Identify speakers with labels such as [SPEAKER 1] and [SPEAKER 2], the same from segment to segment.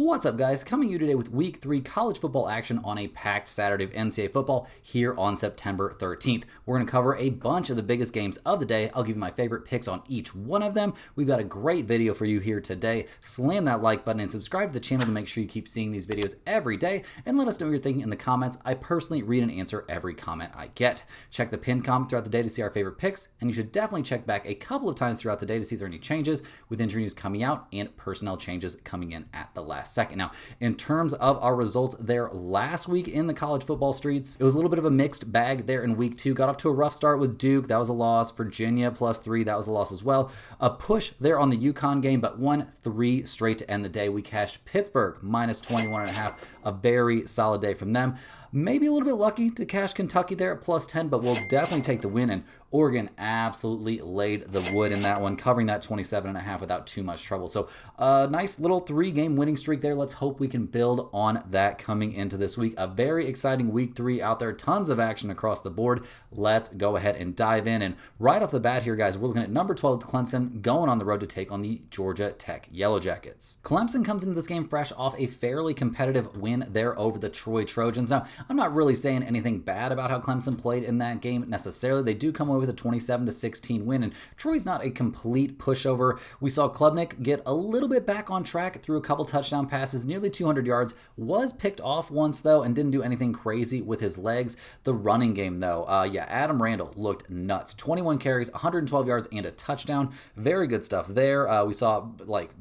[SPEAKER 1] What's up, guys? Coming to you today with Week 3 college football action on a packed Saturday of NCAA football here on September 13th. We're going to cover a bunch of the biggest games of the day. I'll give you my favorite picks on each one of them. We've got a great video for you here today. Slam that like button and subscribe to the channel to make sure you keep seeing these videos every day, and let us know what you're thinking in the comments. I personally read and answer every comment I get. Check the pinned comment throughout the day to see our favorite picks, and you should definitely check back a couple of times throughout the day to see if there are any changes with injury news coming out and personnel changes coming in at the last second. Now, in terms of our results there last week in the college football streets, it was a little bit of a mixed bag there in week 2. Got off to a rough start with Duke. That was a loss. Virginia +3. That was a loss as well. A push there on the UConn game, but won 3 straight to end the day. We cashed Pittsburgh -21.5. A very solid day from them. Maybe a little bit lucky to cash Kentucky there at +10, but we'll definitely take the win. And Oregon absolutely laid the wood in that one, covering that 27.5 without too much trouble. So a nice little 3-game winning streak there. Let's hope we can build on that coming into this week. A very exciting week 3 out there. Tons of action across the board. Let's go ahead and dive in. And right off the bat here, guys, we're looking at number 12 Clemson going on the road to take on the Georgia Tech Yellow Jackets. Clemson comes into this game fresh off a fairly competitive win there over the Troy Trojans. Now, I'm not really saying anything bad about how Clemson played in that game necessarily. They do come away with a 27-16 win, and Troy's not a complete pushover. We saw Klubnik get a little bit back on track through a couple touchdown passes, nearly 200 yards. Was picked off once, though, and didn't do anything crazy with his legs. The running game, though, Adam Randall looked nuts. 21 carries, 112 yards, and a touchdown. Very good stuff there. We saw,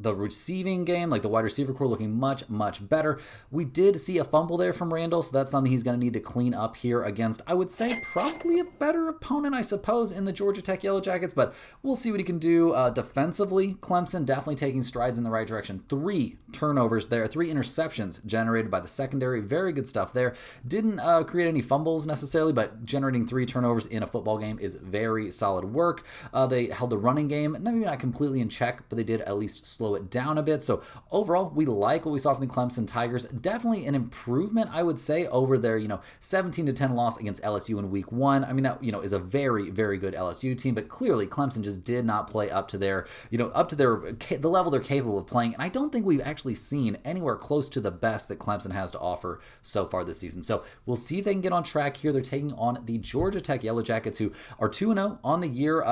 [SPEAKER 1] the receiving game, the wide receiver core looking much, much better. We did see a fumble there from Randall, so that's something he's going to need to clean up here against, I would say, probably a better opponent, I suppose, in the Georgia Tech Yellow Jackets, but we'll see what he can do defensively. Clemson definitely taking strides in the right direction. 3 turnovers there, 3 interceptions generated by the secondary. Very good stuff there. Didn't create any fumbles necessarily, but generating 3 turnovers in a football game is very solid work. They held the running game, maybe not completely in check, but they did at least slow it down a bit. So overall, we like what we saw from the Clemson Tigers. Definitely an improvement, I would say, over their 17-10 loss against LSU in week 1. I mean, that is a very, very good LSU team, but clearly Clemson just did not play up to their the level they're capable of playing. And I don't think we've actually seen anywhere close to the best that Clemson has to offer so far this season. So we'll see if they can get on track here. They're taking on the Georgia Tech Yellow Jackets, who are 2-0 on the year.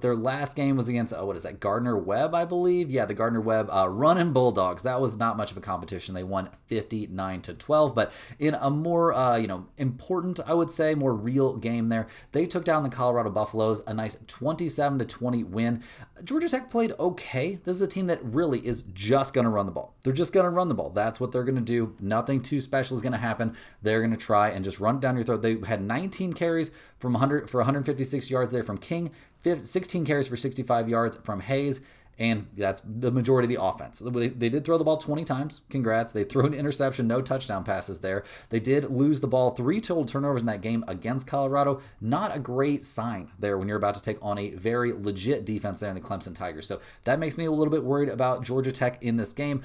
[SPEAKER 1] Their last game was against Gardner-Webb, I believe. Yeah, the Gardner-Webb running Bulldogs. That was not much of a competition. They won 59-12, but in a more important, I would say, more real game there, they took down the Colorado Buffaloes, a nice 27-20 win. Georgia Tech played okay. This is a team that really is just going to run the ball. They're just going to run the ball. That's what they're going to do. Nothing too special is going to happen. They're going to try and just run it down your throat. They had 19 carries for 156 yards there from King, 16 carries for 65 yards from Hayes, and that's the majority of the offense. They did throw the ball 20 times. Congrats. They threw an interception, no touchdown passes there. They did lose the ball, 3 total turnovers in that game against Colorado. Not a great sign there when you're about to take on a very legit defense there in the Clemson Tigers. So that makes me a little bit worried about Georgia Tech in this game.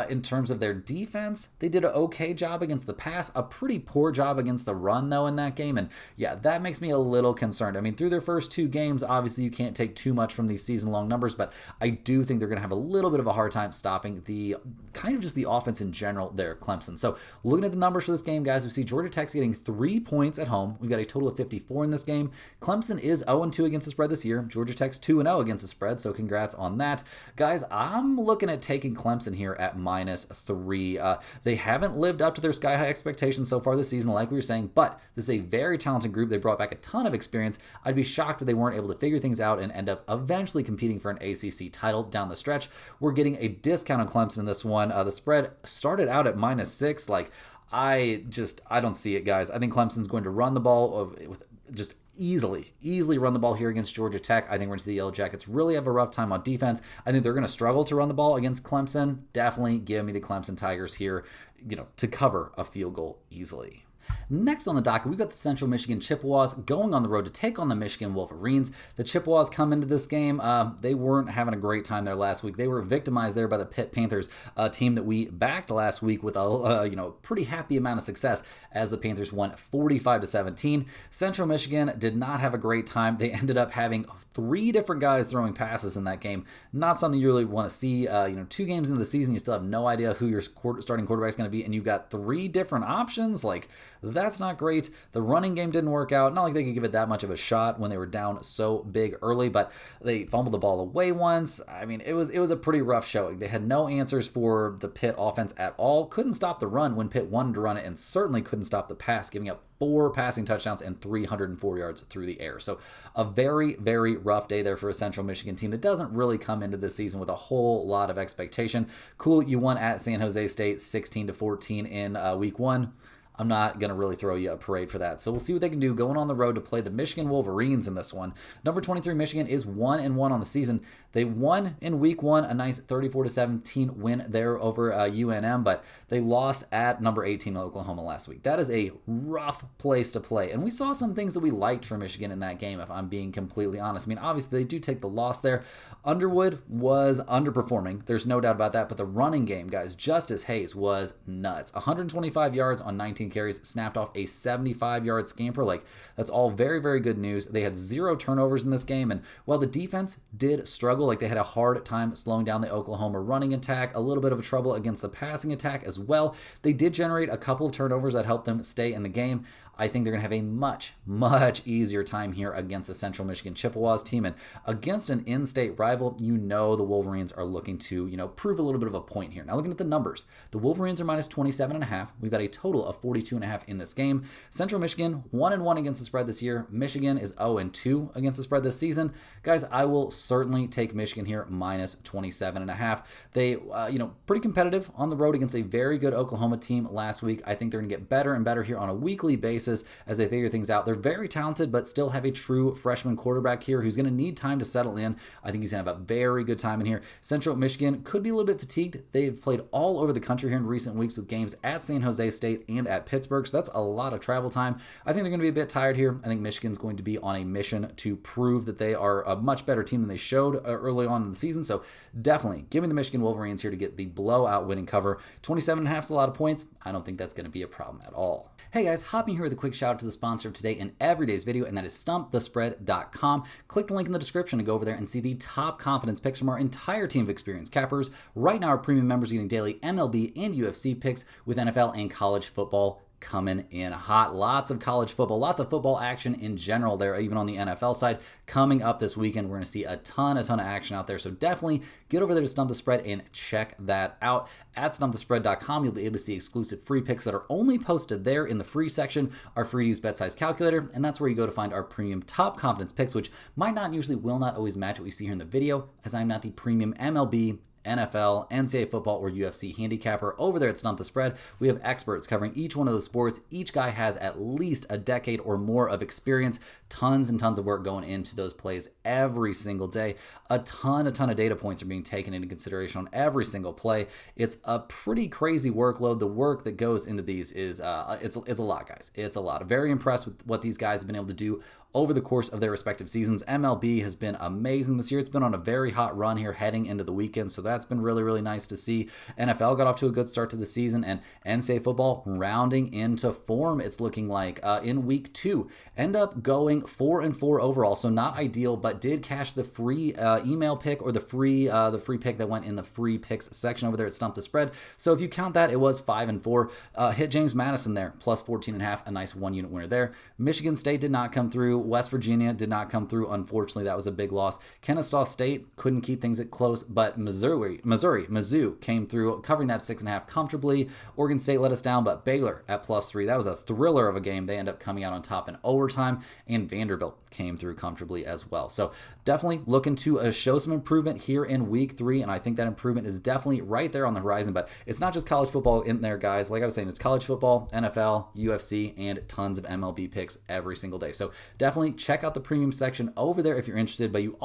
[SPEAKER 1] In terms of their defense, they did an okay job against the pass, a pretty poor job against the run, though, in that game. And yeah, that makes me a little concerned. I mean, through their first 2 games, obviously you can't take too much from these season-long numbers, but I do think they're going to have a little bit of a hard time stopping the offense in general there at Clemson. So looking at the numbers for this game, guys, we see Georgia Tech's getting 3 points at home. We've got a total of 54 in this game. Clemson is 0-2 against the spread this year. Georgia Tech's 2-0 against the spread, so congrats on that. Guys, I'm looking at taking Clemson here at -3. They haven't lived up to their sky-high expectations so far this season, like we were saying, but this is a very talented group. They brought back a ton of experience. I'd be shocked if they weren't able to figure things out and end up eventually competing for an ACC title down the stretch. We're getting a discount on Clemson in this one. The spread started out at -6. I don't see it, guys. I think Clemson's going to run the ball with just easily run the ball here against Georgia Tech. I think we're going to see the Yellow Jackets really have a rough time on defense. I think they're going to struggle to run the ball against Clemson. Definitely give me the Clemson Tigers here, to cover a field goal easily. Next on the docket, we've got the Central Michigan Chippewas going on the road to take on the Michigan Wolverines. The Chippewas come into this game. They weren't having a great time there last week. They were victimized there by the Pitt Panthers, a team that we backed last week with a pretty happy amount of success as the Panthers won 45-17. Central Michigan did not have a great time. They ended up having 3 different guys throwing passes in that game. Not something you really want to see. 2 games into the season, you still have no idea who your starting quarterback is going to be, and you've got 3 different options. That's not great. The running game didn't work out. Not like they could give it that much of a shot when they were down so big early, but they fumbled the ball away once. I mean, it was a pretty rough showing. They had no answers for the Pitt offense at all. Couldn't stop the run when Pitt wanted to run it, and certainly couldn't stop the pass, giving up 4 passing touchdowns and 304 yards through the air. So a very, very rough day there for a Central Michigan team that doesn't really come into this season with a whole lot of expectation. Cool, you won at San Jose State 16-14 in week 1. I'm not going to really throw you a parade for that. So we'll see what they can do going on the road to play the Michigan Wolverines in this one. Number 23 Michigan is 1-1 on the season. They won in week 1, a nice 34-17 win there over UNM, but they lost at number 18 Oklahoma last week. That is a rough place to play. And we saw some things that we liked for Michigan in that game, if I'm being completely honest. I mean, obviously they do take the loss there. Underwood was underperforming. There's no doubt about that. But the running game, guys, Justice Hayes was nuts. 125 yards on 19 carries, snapped off a 75-yard scamper. That's all very, very good news. They had 0 turnovers in this game, and while the defense did struggle, they had a hard time slowing down the Oklahoma running attack, a little bit of trouble against the passing attack as well. They did generate a couple of turnovers that helped them stay in the game. I think they're going to have a much, much easier time here against the Central Michigan Chippewas team. And against an in-state rival, the Wolverines are looking to, prove a little bit of a point here. Now, looking at the numbers, the Wolverines are minus 27.5. We've got a total of 42.5 in this game. Central Michigan, 1-1 against the spread this year. Michigan is 0-2 against the spread this season. Guys, I will certainly take Michigan here, minus 27.5. They, pretty competitive on the road against a very good Oklahoma team last week. I think they're going to get better and better here on a weekly basis as they figure things out. They're very talented, but still have a true freshman quarterback here who's going to need time to settle in. I think he's going to have a very good time in here. Central Michigan could be a little bit fatigued. They've played all over the country here in recent weeks with games at San Jose State and at Pittsburgh, so that's a lot of travel time. I think they're going to be a bit tired here. I think Michigan's going to be on a mission to prove that they are a much better team than they showed early on in the season, so definitely give me the Michigan Wolverines here to get the blowout winning cover. 27.5 is a lot of points. I don't think that's going to be a problem at all. Hey guys, hopping here with a quick shout out to the sponsor of today and every day's video, and that is stumpthespread.com. Click the link in the description to go over there and see the top confidence picks from our entire team of experienced cappers. Right now, our premium members are getting daily MLB and UFC picks with NFL and college football coming in hot. Lots of college football, lots of football action in general there, even on the NFL side. Coming up this weekend, we're going to see a ton of action out there. So definitely get over there to Stump the Spread and check that out. At stumpthespread.com, you'll be able to see exclusive free picks that are only posted there in the free section, our free to use bet size calculator, and that's where you go to find our premium top confidence picks, which might not usually will not always match what you see here in the video, as I'm not the premium MLB, NFL, NCAA football, or UFC handicapper. Over there at Stump the Spread, we have experts covering each one of those sports. Each guy has at least a decade or more of experience. Tons and tons of work going into those plays every single day. A ton of data points are being taken into consideration on every single play. It's a pretty crazy workload. The work that goes into these is it's a lot, guys. It's a lot. I'm very impressed with what these guys have been able to do over the course of their respective seasons. MLB has been amazing this year. It's been on a very hot run here heading into the weekend, so that's been really, really nice to see. NFL got off to a good start to the season, and NCAA football rounding into form, it's looking like, in week 2. End up going 4-4 overall, so not ideal, but did cash the free email pick, or the free pick that went in the free picks section over there at Stump the Spread. So if you count that, it was 5-4. Hit James Madison there, plus 14.5, a nice 1-unit winner there. Michigan State did not come through. West Virginia did not come through. Unfortunately, that was a big loss. Kennesaw State couldn't keep things at close, but Mizzou came through, covering that 6.5 comfortably. Oregon State let us down, but Baylor at plus 3. That was a thriller of a game. They end up coming out on top in overtime, and Vanderbilt came through comfortably as well. So definitely looking to show some improvement here in week 3, and I think that improvement is definitely right there on the horizon. But it's not just college football in there, guys. Like I was saying, it's college football, NFL, UFC, and tons of MLB picks every single day. So definitely definitely check out the premium section over there if you're interested. But you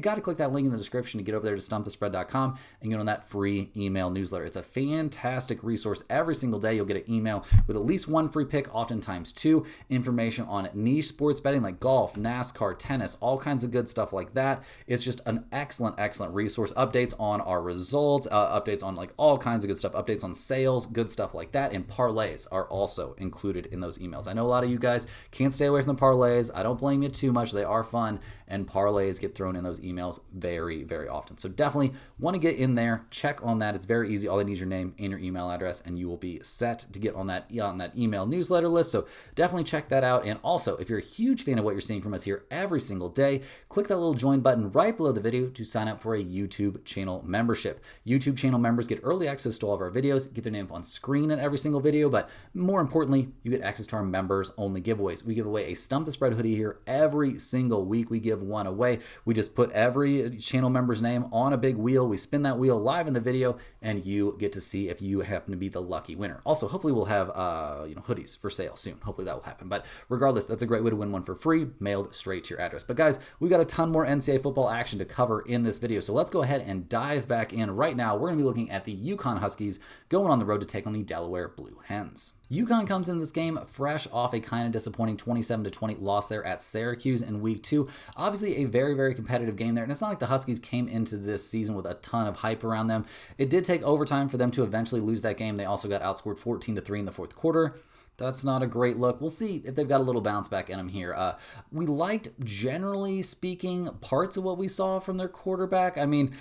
[SPEAKER 1] got to click that link in the description to get over there to stumpthespread.com and get on that free email newsletter. It's a fantastic resource. Every single day you'll get an email with at least one free pick, oftentimes two, information on niche sports betting like golf, NASCAR, tennis, all kinds of good stuff like that. It's just an excellent resource. Updates on our results, updates on like all kinds of good stuff, updates on sales, good stuff like that, and parlays are also included in those emails. I know a lot of you guys can't stay away from the parlays. I don't blame you too much. They are fun, and parlays get thrown in those emails very often. So definitely want to get in there, check on that. It's very easy. All I need is your name and your email address, and you will be set to get on that email newsletter list. So definitely check that out. And also, if you're a huge fan of what you're seeing from us here every single day, click that little join button right below the video to sign up for a YouTube channel membership. YouTube channel members get early access to all of our videos, get their name on screen in every single video, but more importantly, you get access to our members only giveaways. We give away a Stump the Spread hoodie here every single week. We give one away. We just put every channel member's name on a big wheel. We spin that wheel live in the video, and you get to see if you happen to be the lucky winner. Also, hopefully we'll have hoodies for sale soon. Hopefully that will happen. But regardless, that's a great way to win one for free, mailed straight to your address. But guys, we've got a ton more NCAA football action to cover in this video. So let's go ahead and dive back in. Right now, we're going to be looking at the UConn Huskies going on the road to take on the Delaware Blue Hens. UConn comes in this game fresh off a kind of disappointing 27-20 loss there at Syracuse in week 2. Obviously a very competitive game there, and it's not like the Huskies came into this season with a ton of hype around them. It did take overtime for them to eventually lose that game. They also got outscored 14-3 in the fourth quarter. That's not a great look. We'll see if they've got a little bounce back in them here. We liked, generally speaking, parts of what we saw from their quarterback. I mean,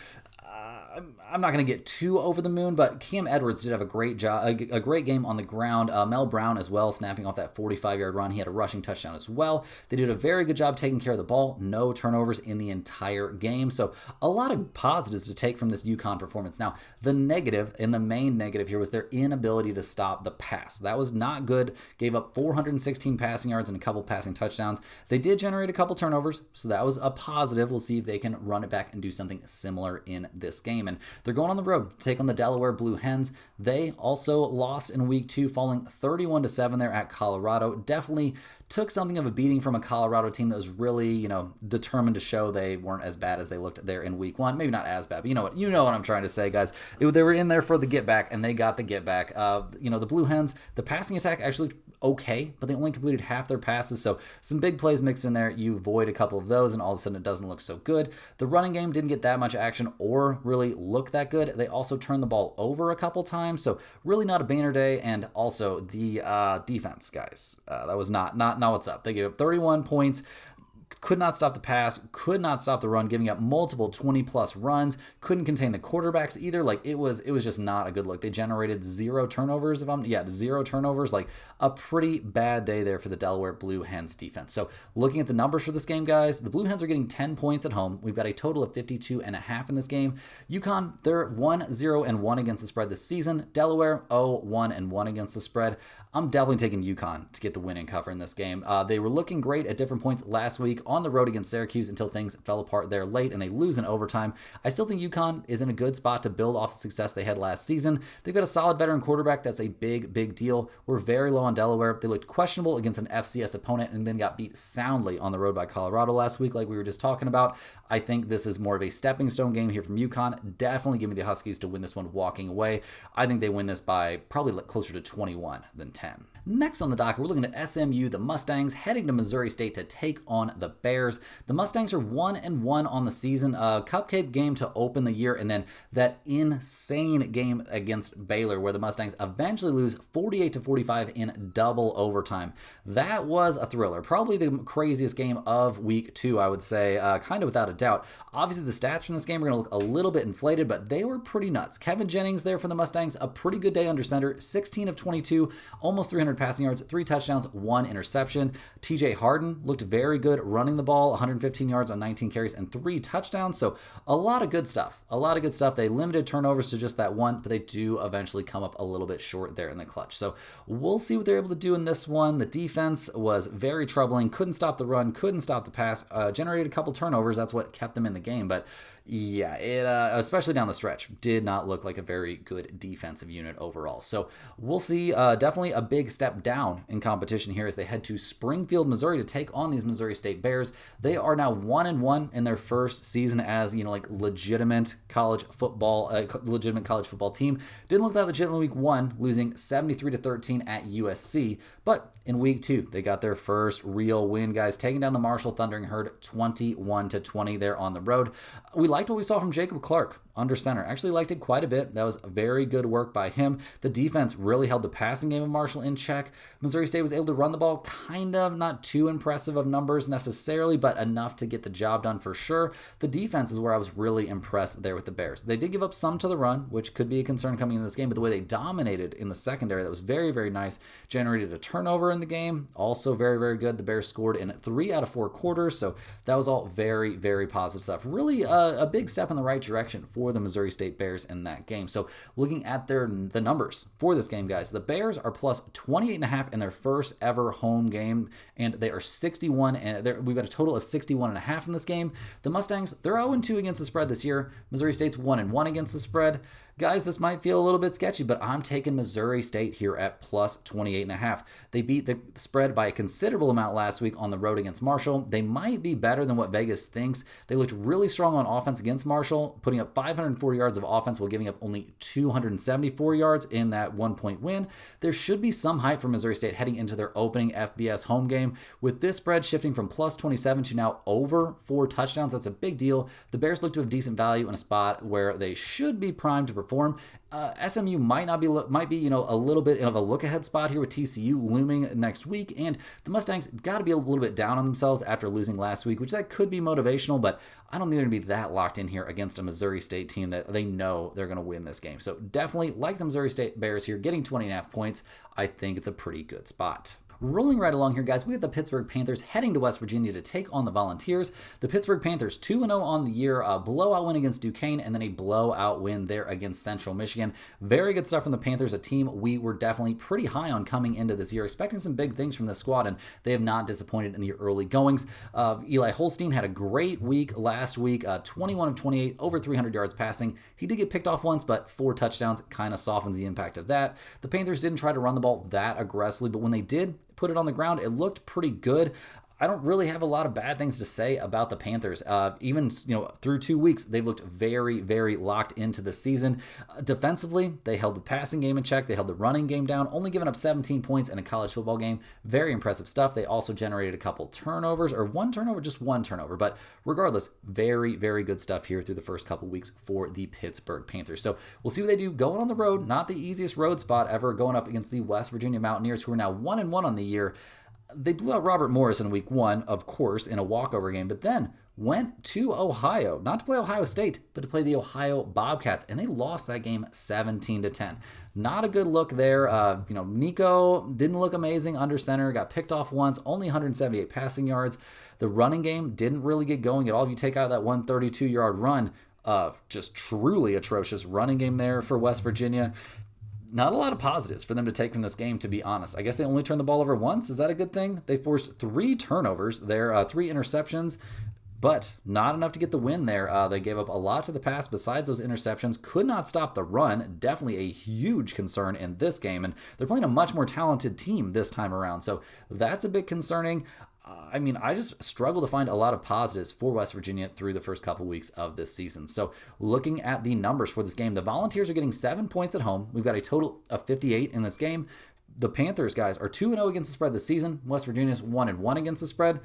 [SPEAKER 1] I'm not going to get too over the moon, but Cam Edwards did have a great job, a great game on the ground. Mel Brown as well, snapping off that 45-yard run. He had a rushing touchdown as well. They did a very good job taking care of the ball. No turnovers in the entire game. So a lot of positives to take from this UConn performance. Now, the negative, and the main negative here, was their inability to stop the pass. That was not good. Gave up 416 passing yards and a couple passing touchdowns. They did generate a couple turnovers, so that was a positive. We'll see if they can run it back and do something similar in this game. And they're going on the road to take on the Delaware Blue Hens. They also lost in week 2, falling 31-7 there at Colorado. Definitely took something of a beating from a Colorado team that was really, determined to show they weren't as bad as they looked there in week 1. Maybe not as bad, but you know what I'm trying to say, guys. They were in there for the get back, and they got the get back. The Blue Hens, the passing attack actually okay, but they only completed half their passes, so some big plays mixed in there. You avoid a couple of those, and all of a sudden it doesn't look so good. The running game didn't get that much action or really look that good. They also turned the ball over a couple times, so really not a banner day. And also the defense, guys, that was not what's up. They gave up 31 points. Could not stop the pass, could not stop the run, giving up multiple 20-plus runs, couldn't contain the quarterbacks either. Like, it was just not a good look. They generated 0 turnovers, 0 turnovers, like a pretty bad day there for the Delaware Blue Hens defense. So looking at the numbers for this game, guys, the Blue Hens are getting 10 points at home. We've got a total of 52.5 in this game. UConn, they're 1-0-1 against the spread this season. Delaware, 0-1-1 against the spread. I'm definitely taking UConn to get the win and cover in this game. They were looking great at different points last week on the road against Syracuse until things fell apart there late and they lose in overtime. I still think UConn is in a good spot to build off the success they had last season. They've got a solid veteran quarterback. That's a big deal. We're very low on Delaware. They looked questionable against an FCS opponent and then got beat soundly on the road by Colorado last week, like we were just talking about. I think this is more of a stepping stone game here from UConn. Definitely give me the Huskies to win this one walking away. I think they win this by probably closer to 21 than 10. Next on the docket, we're looking at SMU, the Mustangs, heading to Missouri State to take on the Bears. The Mustangs are 1-1 on the season. A cupcake game to open the year, and then that insane game against Baylor where the Mustangs eventually lose 48-45 in double overtime. That was a thriller. Probably the craziest game of week 2, I would say, kind of without a doubt. Obviously, the stats from this game are going to look a little bit inflated, but they were pretty nuts. Kevin Jennings there for the Mustangs, a pretty good day under center, 16 of 22, almost 300 passing yards, 3 touchdowns, 1 interception. TJ Harden looked very good running the ball, 115 yards on 19 carries and 3 touchdowns. So a lot of good stuff. They limited turnovers to just that one, but they do eventually come up a little bit short there in the clutch. So we'll see what they're able to do in this one. The defense was very troubling. Couldn't stop the run, couldn't stop the pass, generated a couple turnovers. That's what kept them in the game. But Yeah, it especially down the stretch did not look like a very good defensive unit overall. So we'll see. Definitely a big step down in competition here as they head to Springfield, Missouri, to take on these Missouri State Bears. They are now 1-1 in their first season as like legitimate college football team. Didn't look that legit in week 1, losing 73-13 at USC. But in week 2, they got their first real win, guys, taking down the Marshall Thundering Herd 21-20 there on the road. We liked what we saw from Jacob Clark under center. Actually liked it quite a bit. That was very good work by him. The defense really held the passing game of Marshall in check. Missouri State was able to run the ball, kind of not too impressive of numbers necessarily, but enough to get the job done for sure. The defense is where I was really impressed there with the Bears. They did give up some to the run, which could be a concern coming into this game, but the way they dominated in the secondary, that was very, very nice. Generated a turnover in the game, also very, very good. The Bears scored in 3 out of 4 quarters, so that was all very, very positive stuff. Really a big step in the right direction for the Missouri State Bears in that game. So looking at the numbers for this game, guys, the Bears are plus 28.5 in their first ever home game, and they are 61, and we've got a total of 61.5 in this game. The Mustangs, they're 0-2 against the spread this year. Missouri State's 1-1 against the spread. Guys, this might feel a little bit sketchy, but I'm taking Missouri State here at plus 28.5. They beat the spread by a considerable amount last week on the road against Marshall. They might be better than what Vegas thinks. They looked really strong on offense against Marshall, putting up 504 yards of offense while giving up only 274 yards in that 1-point win. There should be some hype for Missouri State heading into their opening FBS home game. With this spread shifting from plus 27 to now over 4 touchdowns, that's a big deal. The Bears look to have decent value in a spot where they should be primed to perform. SMU might be a little bit of a look ahead spot here with TCU looming next week, and the Mustangs got to be a little bit down on themselves after losing last week, which that could be motivational, but I don't think they're going to be that locked in here against a Missouri State team that they know they're going to win this game. So definitely like the Missouri State Bears here, getting 20.5 points. I think it's a pretty good spot. Rolling right along here, guys, we have the Pittsburgh Panthers heading to West Virginia to take on the Volunteers. The Pittsburgh Panthers 2-0 on the year, a blowout win against Duquesne, and then a blowout win there against Central Michigan. Very good stuff from the Panthers, a team we were definitely pretty high on coming into this year, expecting some big things from this squad, and they have not disappointed in the early goings. Eli Holstein had a great week last week, 21 of 28, over 300 yards passing. He did get picked off once, but 4 touchdowns kind of softens the impact of that. The Panthers didn't try to run the ball that aggressively, but when they did put it on the ground, it looked pretty good. I don't really have a lot of bad things to say about the Panthers. Even through 2 weeks, they've looked very, very locked into the season. Defensively, they held the passing game in check. They held the running game down, only giving up 17 points in a college football game. Very impressive stuff. They also generated a couple turnovers, or just one turnover. But regardless, very, very good stuff here through the first couple weeks for the Pittsburgh Panthers. So we'll see what they do going on the road. Not the easiest road spot ever, going up against the West Virginia Mountaineers, who are now 1-1 on the year. They blew out Robert Morris in week 1, of course, in a walkover game, but then went to Ohio, not to play Ohio State, but to play the Ohio Bobcats, and they lost that game 17-10. Not a good look there. Nico didn't look amazing under center, got picked off once, only 178 passing yards. The running game didn't really get going at all. If you take out that 132-yard run, just truly atrocious running game there for West Virginia. Not a lot of positives for them to take from this game, to be honest. I guess they only turned the ball over once. Is that a good thing? They forced 3 turnovers there, 3 interceptions, but not enough to get the win there. They gave up a lot to the pass besides those interceptions. Could not stop the run. Definitely a huge concern in this game, and they're playing a much more talented team this time around, so that's a bit concerning. I just struggle to find a lot of positives for West Virginia through the first couple weeks of this season. So looking at the numbers for this game, the Volunteers are getting 7 points at home. We've got a total of 58 in this game. The Panthers, guys, are 2-0 against the spread this season. West Virginia's 1-1 against the spread.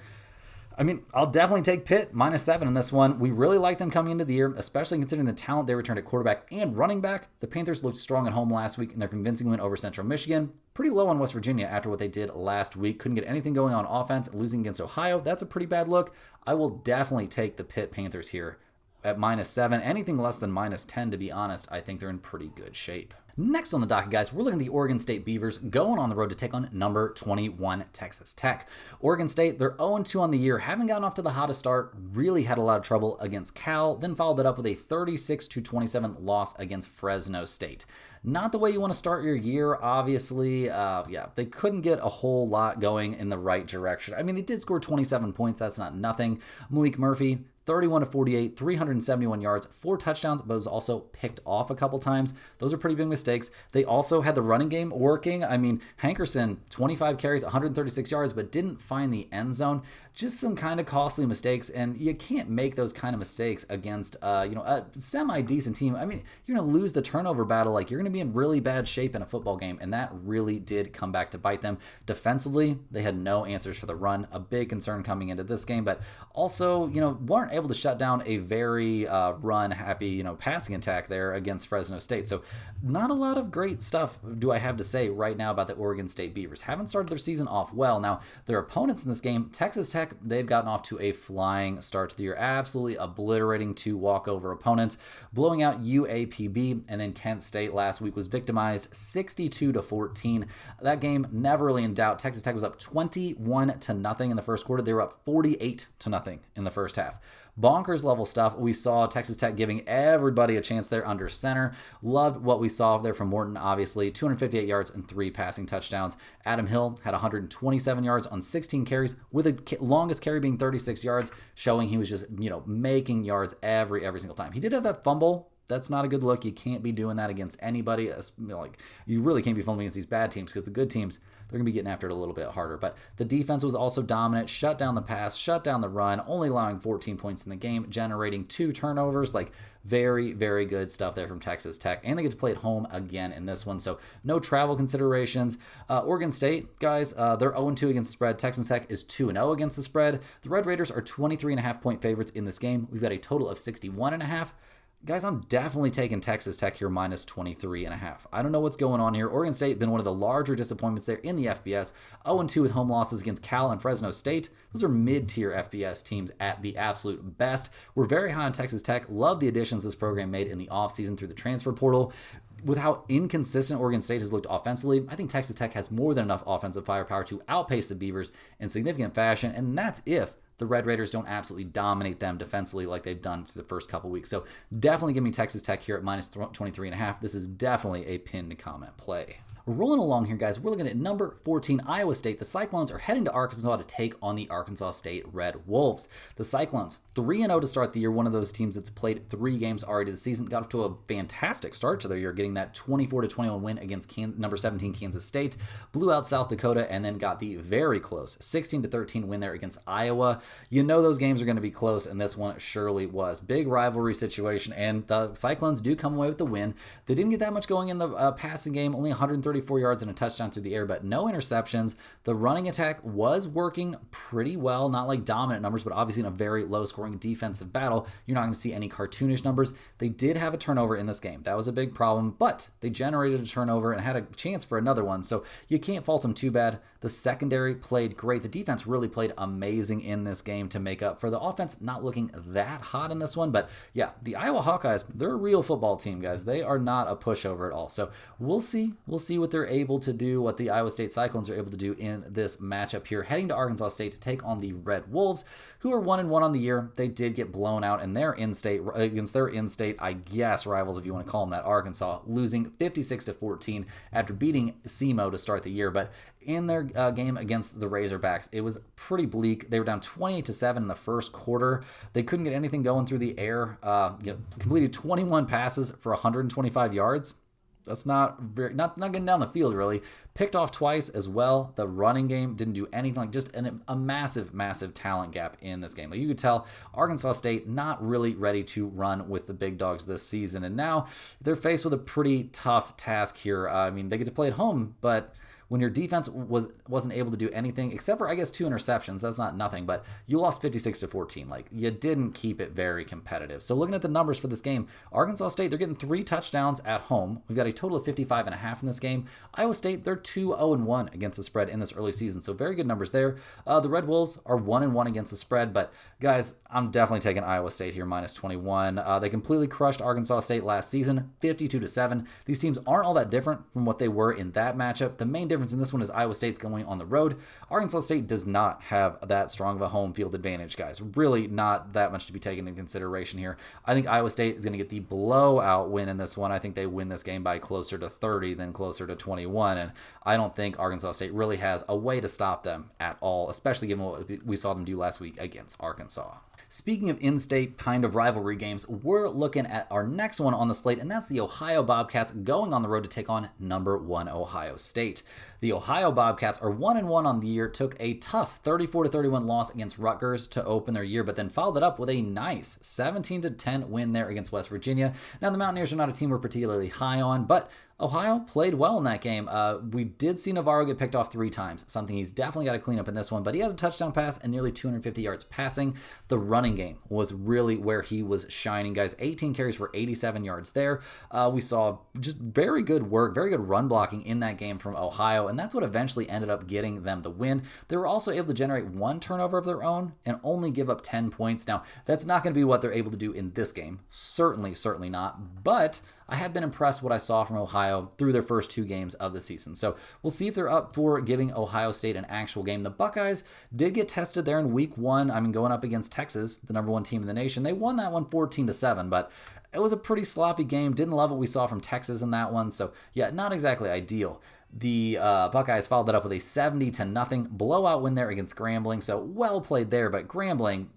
[SPEAKER 1] I'll definitely take Pitt -7 in this one. We really like them coming into the year, especially considering the talent they returned at quarterback and running back. The Panthers looked strong at home last week in their convincing win over Central Michigan. Pretty low on West Virginia after what they did last week. Couldn't get anything going on offense, losing against Ohio. That's a pretty bad look. I will definitely take the Pitt Panthers here at -7. Anything less than -10, to be honest, I think they're in pretty good shape. Next on the docket, guys, we're looking at the Oregon State Beavers going on the road to take on number 21 Texas Tech. Oregon State, they're 0-2 on the year, haven't gotten off to the hottest start, really had a lot of trouble against Cal, then followed that up with a 36-27 loss against Fresno State. Not the way you want to start your year, obviously. They couldn't get a whole lot going in the right direction. They did score 27 points. That's not nothing. Malik Murphy, 31-48, 371 yards, 4 touchdowns, but was also picked off a couple times. Those are pretty big mistakes. They also had the running game working. I mean, Hankerson, 25 carries, 136 yards, but didn't find the end zone. Just some kind of costly mistakes, and you can't make those kind of mistakes against a semi-decent team. I mean, you're going to lose the turnover battle. Like, you're going to be in really bad shape in a football game, and that really did come back to bite them. Defensively, they had no answers for the run. A big concern coming into this game, but also, weren't able to shut down a very run-happy, passing attack there against Fresno State. So not a lot of great stuff do I have to say right now about the Oregon State Beavers. Haven't started their season off well. Now, their opponents in this game, Texas Tech, they've gotten off to a flying start to the year, absolutely obliterating 2 walkover opponents, blowing out UAPB, and then Kent State last week was victimized 62-14. That game never really in doubt. Texas Tech was up 21-0 in the first quarter. They were up 48-0 in the first half. Bonkers level stuff. We saw Texas Tech giving everybody a chance there under center. Loved what we saw there from Morton, obviously. 258 yards and 3 passing touchdowns. Adam Hill had 127 yards on 16 carries, with the longest carry being 36 yards, showing he was just, making yards every single time. He did have that fumble. That's not a good look. You can't be doing that against anybody. You really can't be fumbling against these bad teams, because the good teams, they're going to be getting after it a little bit harder. But the defense was also dominant, shut down the pass, shut down the run, only allowing 14 points in the game, generating 2 turnovers. Very, very good stuff there from Texas Tech. And they get to play at home again in this one, so no travel considerations. Oregon State, guys, they're 0-2 against the spread. Texas Tech is 2-0 against the spread. The Red Raiders are 23.5 point favorites in this game. We've got a total of 61.5. Guys, I'm definitely taking Texas Tech here minus 23.5. I don't know what's going on here. Oregon State been one of the larger disappointments there in the FBS. 0-2 with home losses against Cal and Fresno State. Those are mid-tier FBS teams at the absolute best. We're very high on Texas Tech. Love the additions this program made in the offseason through the transfer portal. With how inconsistent Oregon State has looked offensively, I think Texas Tech has more than enough offensive firepower to outpace the Beavers in significant fashion, and that's if the Red Raiders don't absolutely dominate them defensively like they've done through the first couple weeks. So definitely give me Texas Tech here at minus 23.5. This is definitely a pinned comment play. We're rolling along here, guys. We're looking at number 14, Iowa State. The Cyclones are heading to Arkansas to take on the Arkansas State Red Wolves. The Cyclones, 3-0 to start the year, one of those teams that's played 3 games already this season. Got off to a fantastic start to their year, getting that 24-21 win against number 17 Kansas State. Blew out South Dakota, and then got the very close 16-13 win there against Iowa. You know those games are going to be close, and this one surely was. Big rivalry situation, and the Cyclones do come away with the win. They didn't get that much going in the passing game, only 134 yards and a touchdown through the air, but no interceptions. The running attack was working pretty well, not like dominant numbers, but obviously in a very low-scoring defensive battle, you're not going to see any cartoonish numbers. They did have a turnover in this game. That was a big problem, but they generated a turnover and had a chance for another one, so you can't fault them too bad. The secondary played great. The defense really played amazing in this game to make up for the offense not looking that hot in this one, but yeah, the Iowa Hawkeyes, they're a real football team, guys. They are not a pushover at all, so we'll see what they're able to do, what the Iowa State Cyclones are able to do in this matchup here, heading to Arkansas State to take on the Red Wolves, who are 1-1 on the year. They did get blown out in their in-state against their in-state, I guess, rivals, if you want to call them that, Arkansas, losing 56-14 after beating SEMO to start the year. But in their game against the Razorbacks, it was pretty bleak. They were down 28-7 in the first quarter. They couldn't get anything going through the air. Completed 21 passes for 125 yards. That's not getting down the field, really. Picked off twice as well. The running game didn't do anything. Just a massive talent gap in this game. You could tell Arkansas State not really ready to run with the big dogs this season. And now they're faced with a pretty tough task here. They get to play at home, but when your defense wasn't able to do anything except for, I guess, 2 interceptions, that's not nothing, but you lost 56-14. You didn't keep it very competitive. So looking at the numbers for this game, Arkansas State, they're getting 3 touchdowns at home. We've got a total of 55.5 in this game. Iowa State, they're 2-0-1 against the spread in this early season, so very good numbers there. The Red Wolves are 1-1 against the spread, but guys, I'm definitely taking Iowa State here minus 21. They completely crushed Arkansas State last season, 52-7. These teams aren't all that different from what they were in that matchup. The main difference in this one is Iowa State's going on the road. Arkansas State does not have that strong of a home field advantage, guys. Really not that much to be taken into consideration here. I think Iowa State is going to get the blowout win in this one. I think they win this game by closer to 30 than closer to 21, and I don't think Arkansas State really has a way to stop them at all, especially given what we saw them do last week against Arkansas. Speaking of in-state kind of rivalry games, we're looking at our next one on the slate, and that's the Ohio Bobcats going on the road to take on number 1 Ohio State. The Ohio Bobcats are 1-1 on the year, took a tough 34-31 loss against Rutgers to open their year, but then followed it up with a nice 17-10 win there against West Virginia. Now, the Mountaineers are not a team we're particularly high on, but Ohio played well in that game. We did see Navarro get picked off 3 times, something he's definitely got to clean up in this one, but he had a touchdown pass and nearly 250 yards passing. The running game was really where he was shining, guys. 18 carries for 87 yards there. We saw just very good work, very good run blocking in that game from Ohio, and that's what eventually ended up getting them the win. They were also able to generate 1 turnover of their own and only give up 10 points. Now, that's not going to be what they're able to do in this game. Certainly not, but I have been impressed what I saw from Ohio through their first 2 games of the season. So we'll see if they're up for giving Ohio State an actual game. The Buckeyes did get tested there in week 1. Going up against Texas, the number 1 team in the nation. They won that one 14-7, but it was a pretty sloppy game. Didn't love what we saw from Texas in that one. So yeah, not exactly ideal. The Buckeyes followed that up with a 70-0 blowout win there against Grambling. So well played there, but Grambling,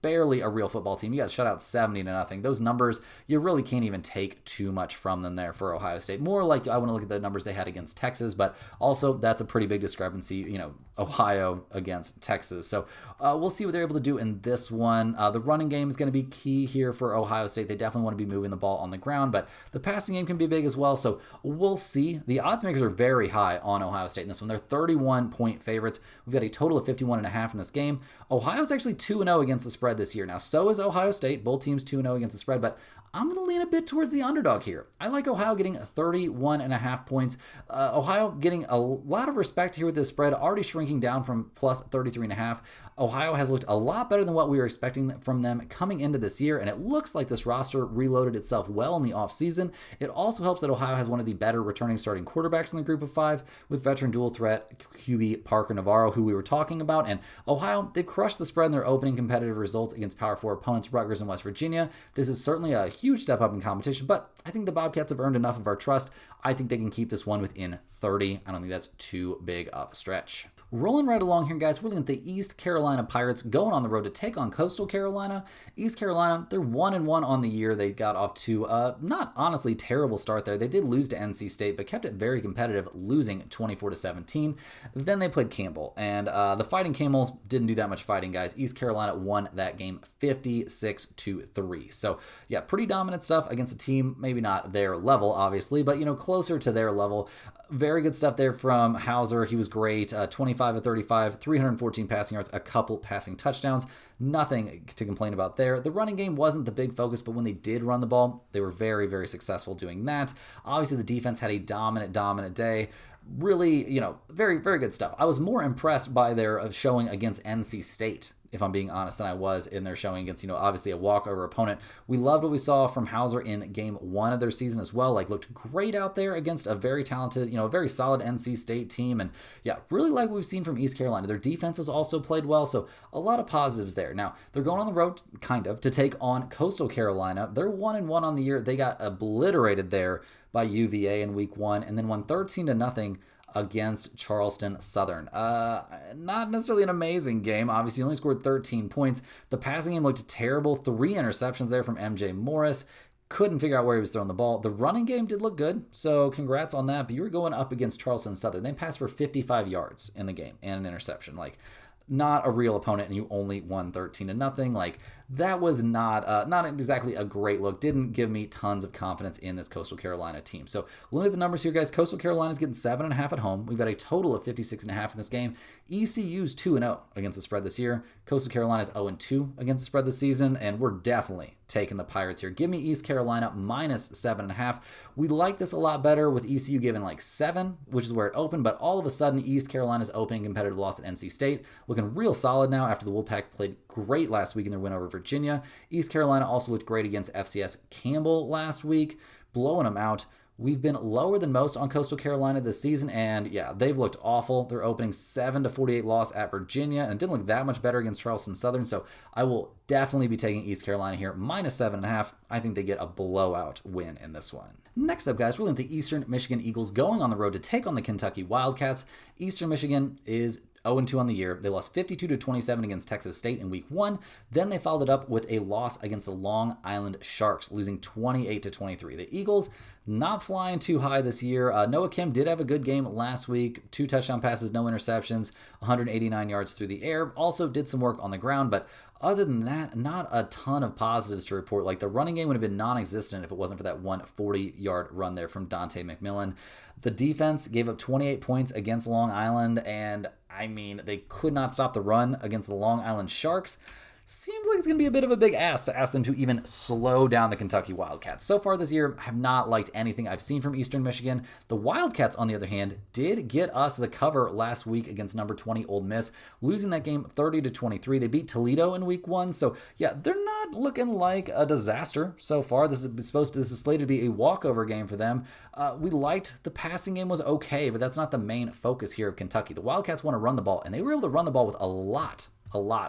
[SPEAKER 1] barely a real football team. You guys shut out 70-0. Those numbers, you really can't even take too much from them there for Ohio State. More like I want to look at the numbers they had against Texas, but also that's a pretty big discrepancy, Ohio against Texas. So we'll see what they're able to do in this one. The running game is going to be key here for Ohio State. They definitely want to be moving the ball on the ground, but the passing game can be big as well. So we'll see. The odds makers are very high on Ohio State in this one. They're 31-point favorites. We've got a total of 51.5 in this game. Ohio's actually 2-0 against the spread this year. Now, so is Ohio State. Both teams 2-0 against the spread, but I'm going to lean a bit towards the underdog here. I like Ohio getting 31.5 points. Ohio getting a lot of respect here with this spread, already shrinking down from plus 33.5. Ohio has looked a lot better than what we were expecting from them coming into this year, and it looks like this roster reloaded itself well in the offseason. It also helps that Ohio has one of the better returning starting quarterbacks in the group of 5 with veteran dual threat QB Parker Navarro, who we were talking about. And Ohio, they've crushed the spread in their opening competitive results against Power 4 opponents, Rutgers and West Virginia. This is certainly a huge step up in competition, but I think the Bobcats have earned enough of our trust. I think they can keep this one within 30. I don't think that's too big of a stretch. Rolling right along here, guys, we're looking at the East Carolina Pirates going on the road to take on Coastal Carolina. East Carolina, they're 1-1 on the year. They got off to a not honestly terrible start there. They did lose to NC State, but kept it very competitive, losing 24-17. Then they played Campbell, and the Fighting Camels didn't do that much fighting, guys. East Carolina won that game 56-3. So yeah, pretty dominant stuff against a team, maybe not their level, obviously, but closer to their level. Very good stuff there from Hauser. He was great. 25-35, 314 passing yards, a couple passing touchdowns. Nothing to complain about there. The running game wasn't the big focus, but when they did run the ball, they were very, very successful doing that. Obviously, the defense had a dominant day. Really, very, very good stuff. I was more impressed by their showing against NC State, if I'm being honest, than I was in their showing against, obviously a walkover opponent. We loved what we saw from Hauser in game 1 of their season as well. Looked great out there against a very talented, very solid NC State team. And yeah, really like what we've seen from East Carolina. Their defense has also played well, so a lot of positives there. Now, they're going on the road, kind of, to take on Coastal Carolina. They're 1-1 on the year. They got obliterated there by UVA in week 1 and then won 13-0 against Charleston Southern. Not necessarily an amazing game. Obviously, only scored 13 points. The passing game looked terrible. 3 interceptions there from MJ Morris. Couldn't figure out where he was throwing the ball. The running game did look good, so congrats on that. But you were going up against Charleston Southern. They passed for 55 yards in the game and an interception. Not a real opponent, and you only won 13-0. That was not exactly a great look. Didn't give me tons of confidence in this Coastal Carolina team. So looking at the numbers here, guys, Coastal Carolina's getting 7.5 at home. We've got a total of 56.5 in this game. ECU's 2-0 against the spread this year. Coastal Carolina's 0-2 against the spread this season, and we're definitely taking the Pirates here. Give me East Carolina minus 7.5. We like this a lot better with ECU giving 7, which is where it opened, but all of a sudden East Carolina's opening competitive loss at NC State looking real solid now after the Wolfpack played great last week in their win over Virginia. East Carolina also looked great against FCS Campbell last week, blowing them out. We've been lower than most on Coastal Carolina this season, and yeah, they've looked awful. They're opening 7-48 loss at Virginia, and didn't look that much better against Charleston Southern, so I will definitely be taking East Carolina here, minus 7.5. I think they get a blowout win in this one. Next up, guys, we're looking at the Eastern Michigan Eagles going on the road to take on the Kentucky Wildcats. Eastern Michigan is 0-2 on the year. They lost 52-27 against Texas State in week 1. Then they followed it up with a loss against the Long Island Sharks, losing 28-23. The Eagles not flying too high this year. Noah Kim did have a good game last week. 2 touchdown passes, no interceptions, 189 yards through the air. Also did some work on the ground, but other than that, not a ton of positives to report. Like the running game would have been non-existent if it wasn't for that 140-yard run there from Dante McMillan. The defense gave up 28 points against Long Island, and I mean, they could not stop the run against the Long Island Sharks. Seems like it's going to be a bit of a big ask to ask them to even slow down the Kentucky Wildcats. So far this year, I have not liked anything I've seen from Eastern Michigan. The Wildcats, on the other hand, did get us the cover last week against number 20 Ole Miss, losing that game 30-23. They beat Toledo in week 1. So yeah, they're not looking like a disaster so far. This is slated to be a walkover game for them. We liked the passing game was okay, but that's not the main focus here of Kentucky. The Wildcats want to run the ball, and they were able to run the ball with a lot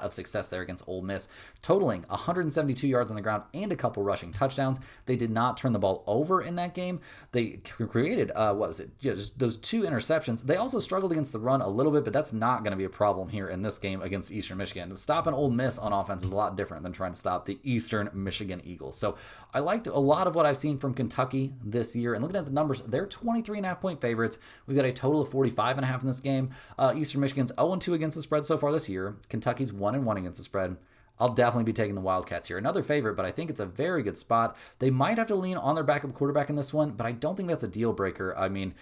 [SPEAKER 1] of success there against Ole Miss, totaling 172 yards on the ground and a couple rushing touchdowns. They did not turn the ball over in that game. They created, just those 2 interceptions. They also struggled against the run a little bit, but that's not going to be a problem here in this game against Eastern Michigan. Stopping Ole Miss on offense is a lot different than trying to stop the Eastern Michigan Eagles. So I liked a lot of what I've seen from Kentucky this year, and looking at the numbers, they're 23.5-point favorites. We've got a total of 45.5 in this game. Eastern Michigan's 0-2 against the spread so far this year. Kentucky's 1-1 against the spread. I'll definitely be taking the Wildcats here. Another favorite, but I think it's a very good spot. They might have to lean on their backup quarterback in this one, but I don't think that's a deal breaker. I mean,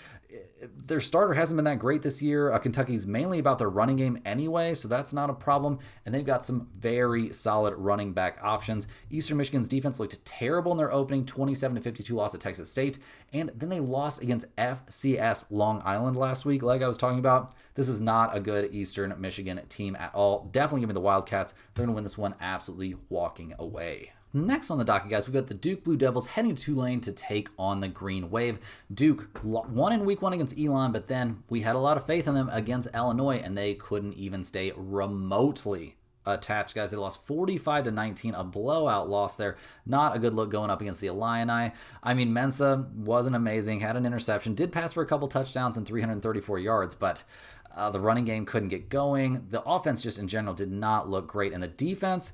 [SPEAKER 1] their starter hasn't been that great this year. Kentucky's mainly about their running game anyway, so that's not a problem. And they've got some very solid running back options. Eastern Michigan's defense looked terrible in their opening 27-52 loss at Texas State, and then they lost against FCS Long Island last week, like I was talking about. This is not a good Eastern Michigan team at all. Definitely give me the Wildcats. They're going to win this one absolutely walking away. Next on the docket, guys, we've got the Duke Blue Devils heading to Tulane to take on the Green Wave. Duke won in week 1 against Elon, but then we had a lot of faith in them against Illinois, and they couldn't even stay remotely attached, guys. They lost 45-19, a blowout loss there. Not a good look going up against the Illini. I mean, Mensa wasn't amazing, had an interception, did pass for a couple touchdowns and 334 yards, but the running game couldn't get going. The offense just in general did not look great, and the defense,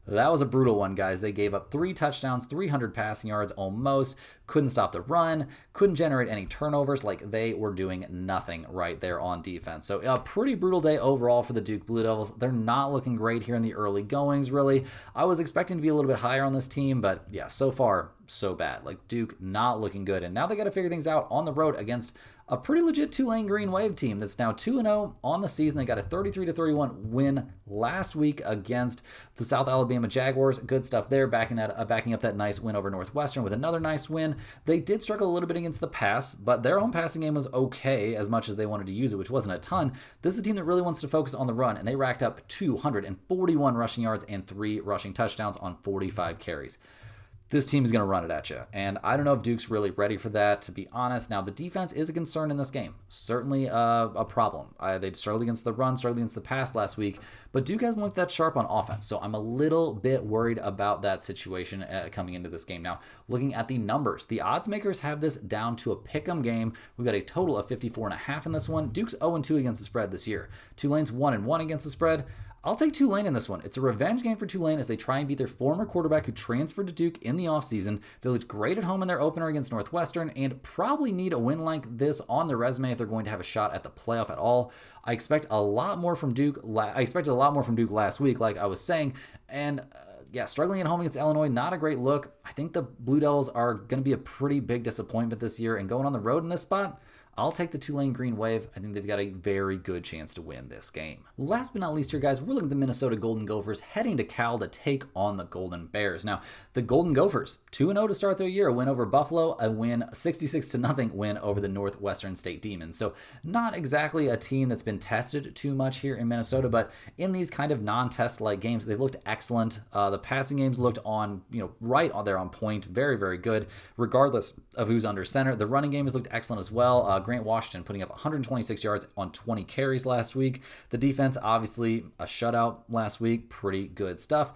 [SPEAKER 1] that was a brutal one, guys. They gave up 3 touchdowns, 300 passing yards almost, couldn't stop the run, couldn't generate any turnovers. Like, they were doing nothing right there on defense. So a pretty brutal day overall for the Duke Blue Devils. They're not looking great here in the early goings, really. I was expecting to be a little bit higher on this team, but yeah, so far, so bad. Like, Duke not looking good. And now they got to figure things out on the road against a pretty legit Tulane Green Wave team that's now 2-0 on the season. They got a 33-31 win last week against the South Alabama Jaguars. Good stuff there, backing up that nice win over Northwestern with another nice win. They did struggle a little bit against the pass, but their own passing game was okay as much as they wanted to use it, which wasn't a ton. This is a team that really wants to focus on the run, and they racked up 241 rushing yards and 3 rushing touchdowns on 45 carries. This team is going to run it at you. And I don't know if Duke's really ready for that, to be honest. Now, the defense is a concern in this game. Certainly a problem. They struggled against the run, struggled against the pass last week, but Duke hasn't looked that sharp on offense. So I'm a little bit worried about that situation coming into this game. Now, looking at the numbers, the odds makers have this down to a pick'em game. We've got a total of 54.5 in this one. Duke's 0-2 against the spread this year. Tulane's 1-1 against the spread. I'll take Tulane in this one. It's a revenge game for Tulane as they try and beat their former quarterback who transferred to Duke in the offseason. They looked great at home in their opener against Northwestern and probably need a win like this on their resume if they're going to have a shot at the playoff at all. I expect a lot more from Duke. I expected a lot more from Duke last week, like I was saying, and struggling at home against Illinois, not a great look. I think the Blue Devils are going to be a pretty big disappointment this year, and going on the road in this spot, I'll take the Tulane Green Wave. I think they've got a very good chance to win this game. Last but not least here, guys, we're looking at the Minnesota Golden Gophers heading to Cal to take on the Golden Bears. Now, the Golden Gophers, 2-0 to start their year, a win over Buffalo, a win 66-0 win over the Northwestern State Demons. So not exactly a team that's been tested too much here in Minnesota, but in these kind of non-test-like games, they've looked excellent. The passing games looked right on there on point, very, very good, regardless of who's under center. The running game has looked excellent as well. Grant Washington putting up 126 yards on 20 carries last week. The defense, obviously, a shutout last week. Pretty good stuff.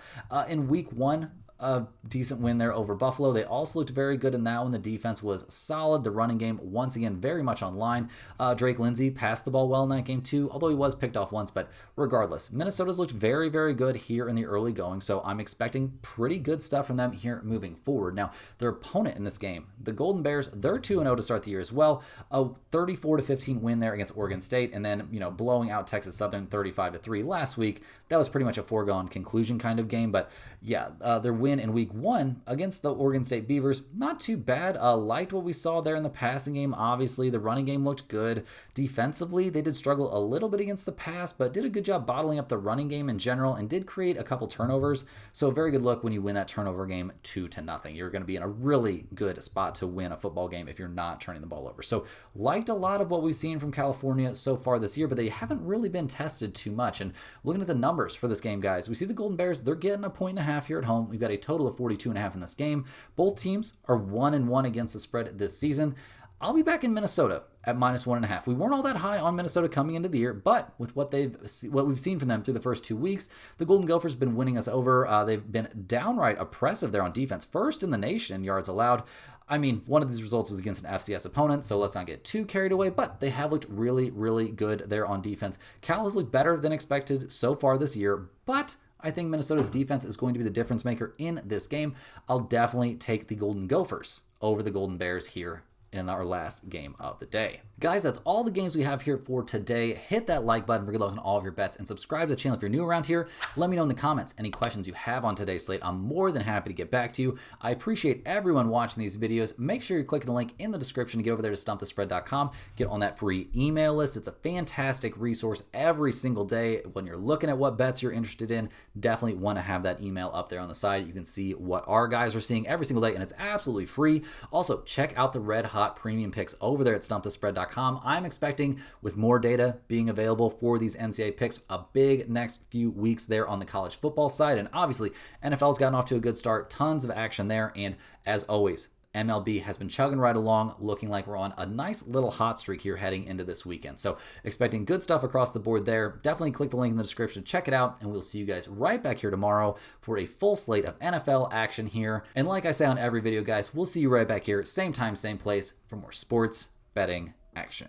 [SPEAKER 1] In week 1, a decent win there over Buffalo. They also looked very good in that one. The defense was solid. The running game, once again, very much online. Drake Lindsey passed the ball well in that game too, although he was picked off once. But regardless, Minnesota's looked very, very good here in the early going, so I'm expecting pretty good stuff from them here moving forward. Now, their opponent in this game, the Golden Bears, they're 2-0 to start the year as well. A 34-15 win there against Oregon State, and then, blowing out Texas Southern 35-3 last week. That was pretty much a foregone conclusion kind of game, but yeah, their win in week 1 against the Oregon State Beavers, not too bad. Liked what we saw there in the passing game. Obviously, the running game looked good. Defensively, they did struggle a little bit against the pass, but did a good job bottling up the running game in general and did create a couple turnovers. So a very good look when you win that turnover game 2-0. You're going to be in a really good spot to win a football game if you're not turning the ball over. So liked a lot of what we've seen from California so far this year, but they haven't really been tested too much. And looking at the numbers for this game, guys, we see the Golden Bears, they're getting a 1.5 here at home. We've got a total of 42.5 in this game. Both teams are 1-1 against the spread this season. I'll be back in Minnesota at -1.5. We weren't all that high on Minnesota coming into the year, but with what we've seen from them through the first 2 weeks, the Golden Gophers have been winning us over. They've been downright oppressive there on defense, first in the nation in yards allowed. I mean, one of these results was against an FCS opponent, so let's not get too carried away, but they have looked really, really good there on defense. Cal has looked better than expected so far this year, but I think Minnesota's defense is going to be the difference maker in this game. I'll definitely take the Golden Gophers over the Golden Bears here in our last game of the day. Guys, that's all the games we have here for today. Hit that like button for good luck on all of your bets and subscribe to the channel if you're new around here. Let me know in the comments any questions you have on today's slate. I'm more than happy to get back to you. I appreciate everyone watching these videos. Make sure you're clicking the link in the description to get over there to stumpthespread.com. Get on that free email list. It's a fantastic resource every single day. When you're looking at what bets you're interested in, definitely want to have that email up there on the side. You can see what our guys are seeing every single day, and it's absolutely free. Also, check out the red hot premium picks over there at stumpthespread.com. I'm expecting, with more data being available for these NCAA picks, a big next few weeks there on the college football side. And obviously, NFL's gotten off to a good start. Tons of action there. And as always, MLB has been chugging right along, looking like we're on a nice little hot streak here heading into this weekend. So expecting good stuff across the board there. Definitely click the link in the description, check it out, and we'll see you guys right back here tomorrow for a full slate of NFL action here. And like I say on every video, guys, we'll see you right back here, same time, same place, for more sports betting action.